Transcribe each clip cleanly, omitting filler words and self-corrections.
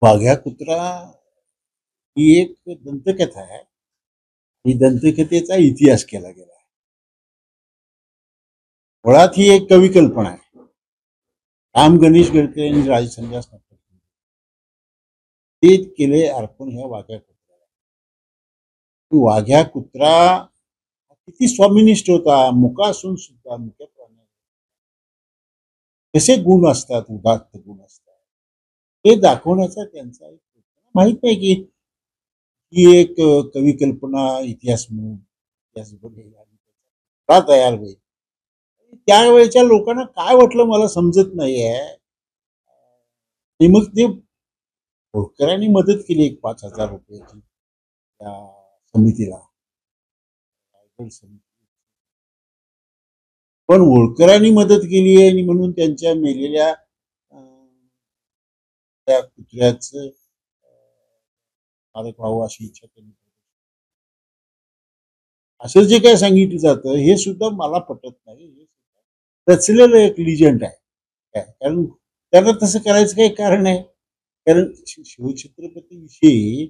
वाघ्या कुत्रा ही एक दंतकथा आहे. ही दंतकथेचा इतिहास केला गेला आहे. मुळात ही एक कवी कल्पना आहे. राम गणेश गडकरी आणि राजसंन्यास ते केले अर्पण ह्या वाघ्या कुत्र्याला. वाघ्या कुत्रा किती स्वामिनिष्ठ होता. मुका असून सुद्धा मुक्या प्राण्यात कसे गुण असतात, उदात्त गुण असतात, हे दाखवण्याचा त्यांचा एक माहित नाही की ही एक कवी कल्पना इतिहास म्हणून इतिहास तयार होईल. त्यावेळेच्या लोकांना काय वाटलं मला समजत नाहीये. मग ते होळकरांनी मदत केली एक 5,000 रुपयाची त्या समितीला. पण होळकरांनी मदत केली आहे म्हणून त्यांच्या मेलेल्या त्या कुत्र्याचं मालक व्हावं अशी इच्छा त्यांनी. असं जे काय सांगितलं जातं हे सुद्धा मला पटत नाही. रचलेलं एक लिजंड आहे. कारण त्याला तसं करायचं काही कारण आहे. कारण शिवछत्रपती विषयी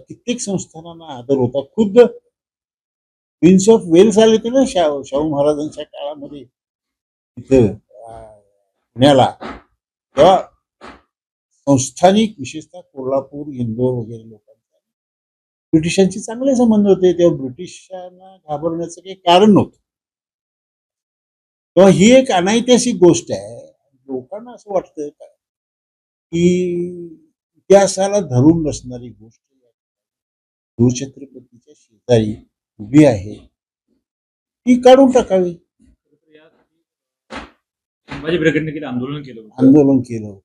कित्येक संस्थानांना आदर होता. खुद्द प्रिन्स ऑफ वेल्स आले होते ना शाहू महाराजांच्या काळामध्ये इथं पुण्याला. तेव्हा संस्थानिक विशेषतः कोल्हापूर, इंदोर वगैरे लोकांचा ब्रिटिशांचे चांगले संबंध होते. तेव्हा ब्रिटिशांना घाबरण्याचं काही कारण नव्हतं. तेव्हा ही एक अनैतिहासिक गोष्ट आहे. लोकांना असं वाटतं की इतिहासाला धरून नसणारी गोष्ट शिवछत्रपतीच्या शेजारी उभी आहे, ती काढून टाकावी. संभाजी ब्रिगेडने केलं आंदोलन केलं होतं.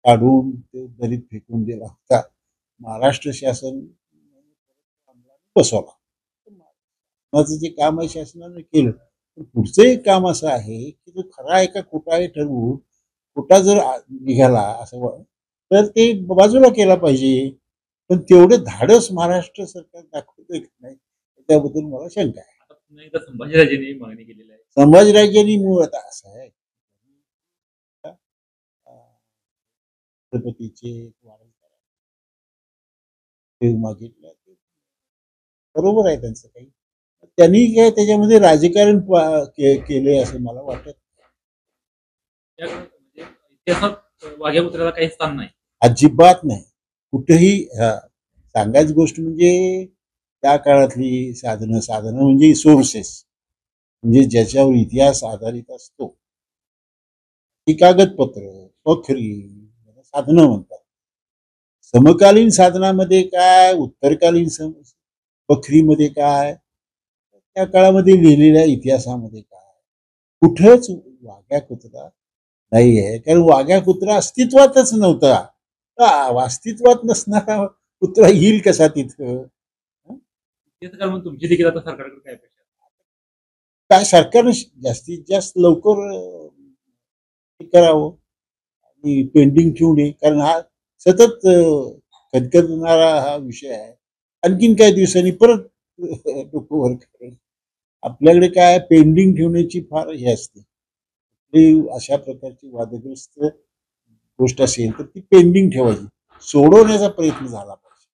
काढून ते दरीत फेकून दिला होता. महाराष्ट्र शासन बसवला. माझं जे काम आहे शासनाने केलं. पण पुढचं एक काम असं आहे की तो खरा आहे का खोटा आहे ठरवून खोटा जर निघाला असं तर ते बाजूला केला पाहिजे. पण तेवढे धाडस महाराष्ट्र सरकार दाखवतंय की नाही त्याबद्दल मला शंका आहे. संभाजीराजेंनी मागणी केलेली आहे. संभाजीराजांनी मूळ आता असं आहे छत्रपतीचे मागितलं बरोबर आहे त्यांचं काही. त्यांनी काय त्याच्यामध्ये राजकारण केले असं मला वाटत. इतिहासात वाघ्या कुत्र्याला काही स्थान नाही, अजिबात नाही. कुठेही सांगायची गोष्ट म्हणजे त्या काळातली साधनं म्हणजे सोर्सेस म्हणजे ज्याच्यावर इतिहास आधारित असतो ती कागदपत्र, पखरी साधनं म्हणतात. समकालीन साधनामध्ये काय, उत्तरकालीन पखरीमध्ये काय, त्या काळामध्ये लिहिलेल्या इतिहासामध्ये काय, कुठेच वाघ्या कुत्रा नाही आहे. कारण वाघ्या कुत्रा अस्तित्वातच नव्हता. अस्तित्वात नसणारा कुत्रा येईल कसा तिथं. तुमची देखील आता सरकारकडे काय अपेक्षा? काय सरकारनं जास्तीत जास्त लवकर करावं आणि पेंडिंग ठेवू नये. कारण हा सतत खदखदणारा हा विषय आहे. आणखीन काही दिवसांनी परत डोकं वर करेल. आपल्याकडे काय पेंडिंग ठेवण्याची फार हे असते. अशा प्रकारची वादग्रस्त गोष्ट असेल तर ती पेंडिंग ठेवायची, सोडवण्याचा प्रयत्न झाला पाहिजे.